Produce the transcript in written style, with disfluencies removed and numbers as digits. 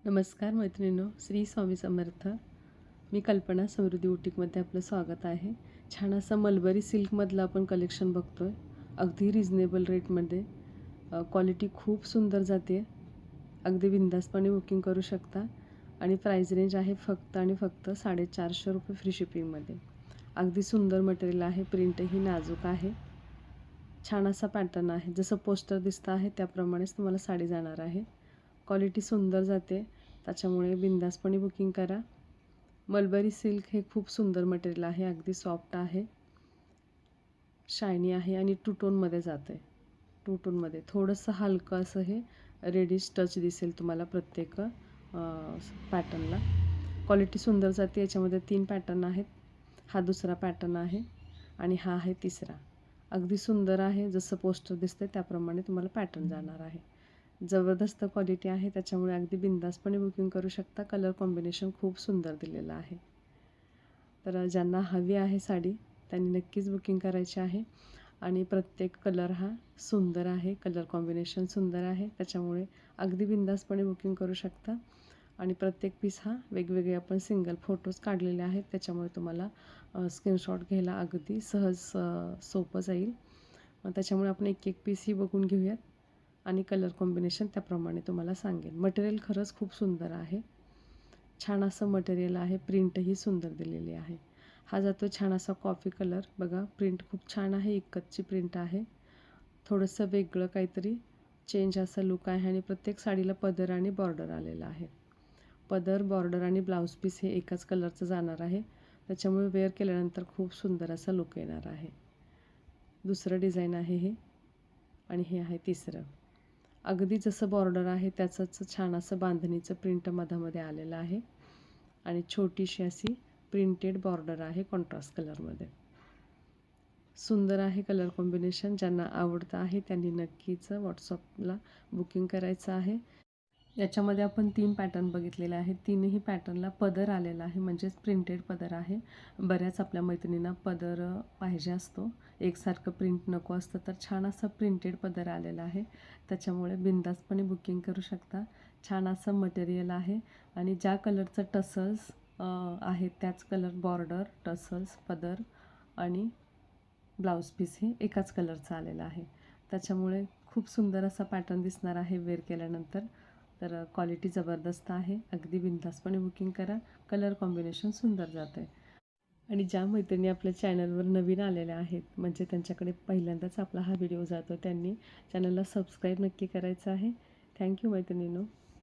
नमस्कार मैत्रिणींनो, श्री स्वामी समर्थ. मी कल्पना समृद्धी बुटीकमध्ये आपलं स्वागत आहे. छान असं मलबरी सिल्कमधलं आपण कलेक्शन बघतो आहे. अगदी रिजनेबल रेटमध्ये. क्वालिटी खूप सुंदर जाते. अगदी बिनधास्तपणे बुकिंग करू शकता आणि प्राईज रेंज आहे फक्त आणि फक्त ₹450 फ्री शिपिंगमध्ये. अगदी सुंदर मटेरियल आहे. प्रिंटही नाजूक आहे. छान असा पॅटर्न आहे. जसं पोस्टर दिसतं आहे त्याप्रमाणेच तुम्हाला साडी जाणार आहे. क्वालिटी सुंदर जाते, त्याच्यामुळे बिनधास्तपणे बुकिंग करा. मलबरी सिल्क हे खूप सुंदर मटेरियल आहे. अगदी सॉफ्ट आहे, शायनी आहे आणि टू टोनमध्ये जातं आहे. टू टोनमध्ये थोडंसं हलकं असं हे रेडिश टच दिसेल तुम्हाला प्रत्येक पॅटर्नला. क्वालिटी सुंदर जाते. याच्यामध्ये 3 पॅटर्न आहेत. हा दुसरा पॅटर्न आहे आणि हा आहे तिसरा. अगदी सुंदर आहे. जसं पोस्टर दिसतं त्याप्रमाणे तुम्हाला पॅटर्न जाणार आहे. जबरदस्त क्वालिटी आहे, त्याच्यामुळे अगदी बिनधास्तपणे बुकिंग करू शकता. कलर कॉम्बिनेशन खूप सुंदर दिलेलं आहे. तर ज्यांना हवी आहे साडी त्यांनी नक्कीच बुकिंग करायची आहे. आणि प्रत्येक कलर हा सुंदर आहे, कलर कॉम्बिनेशन सुंदर आहे, त्याच्यामुळे अगदी बिनधास्तपणे बुकिंग करू शकता. आणि प्रत्येक पीस हा वेगवेगळे आपण सिंगल फोटोज काढलेले आहेत, त्याच्यामुळे तुम्हाला स्क्रीनशॉट घ्यायला अगदी सहज सोपं जाईल. त्याच्यामुळे आपण एक एक पीसही बघून घेऊयात आणि कलर कॉम्बिनेशन त्याप्रमाणे तुम्हाला सांगेन. मटेरियल खरंच खूप सुंदर आहे. छान असं मटेरियल आहे. प्रिंटही सुंदर दिलेली आहे. हा जातो छान असा कॉफी कलर. बघा प्रिंट खूप छान आहे. इक्कतची प्रिंट आहे. थोडंसं वेगळं काहीतरी चेंज असा लुक आहे आणि प्रत्येक साडीला पदर आणि बॉर्डर आलेला आहे. पदर, बॉर्डर आणि ब्लाऊज पीस हे एकाच कलरचं जाणार आहे, त्याच्यामुळे वेअर केल्यानंतर खूप सुंदर असा लुक येणार आहे. दुसरं डिझाईन आहे हे आणि हे आहे तिसरं. अगदी जसं बॉर्डर आहे त्याचंच छान असं बांधणीचं प्रिंट मधामध्ये आलेलं आहे आणि छोटीशी अशी प्रिंटेड बॉर्डर आहे कॉन्ट्रास्ट कलरमध्ये. सुंदर आहे कलर कॉम्बिनेशन. ज्यांना आवडतं आहे त्यांनी नक्कीच व्हॉट्सअपला बुकिंग करायचं आहे. याच्यामध्ये आपण 3 पॅटर्न बघितलेले आहेत. तीनही पॅटर्नला पदर आलेला आहे, म्हणजेच प्रिंटेड पदर आहे. बऱ्याच आपल्या मैत्रिणींना पदर पाहिजे असतो, एकसारखं प्रिंट नको असतं, तर छान असं प्रिंटेड पदर आलेला आहे, त्याच्यामुळे बिनधास्तपणे बुकिंग करू शकता. छान असं मटेरियल आहे आणि ज्या कलरचं टसल्स आहेत त्याच कलर बॉर्डर, टसल्स, पदर आणि ब्लाऊज पीस हे एकाच कलरचं आलेलं आहे, त्याच्यामुळे खूप सुंदर असा पॅटर्न दिसणार आहे वेअर केल्यानंतर. तर क्वालिटी ज़बरदस्त आहे. अगदी बिनधास्तपणे बुकिंग करा. कलर कॉम्बिनेशन सुंदर जातं आहे. आणि ज्या मैत्रिणी आपल्या चॅनलवर नवीन आलेल्या आहेत, म्हणजे त्यांच्याकडे पहिल्यांदाच आपला हा व्हिडिओ जातो, त्यांनी चॅनलला सबस्क्राईब नक्की करायचं आहे. थँक्यू मैत्रिणींनो.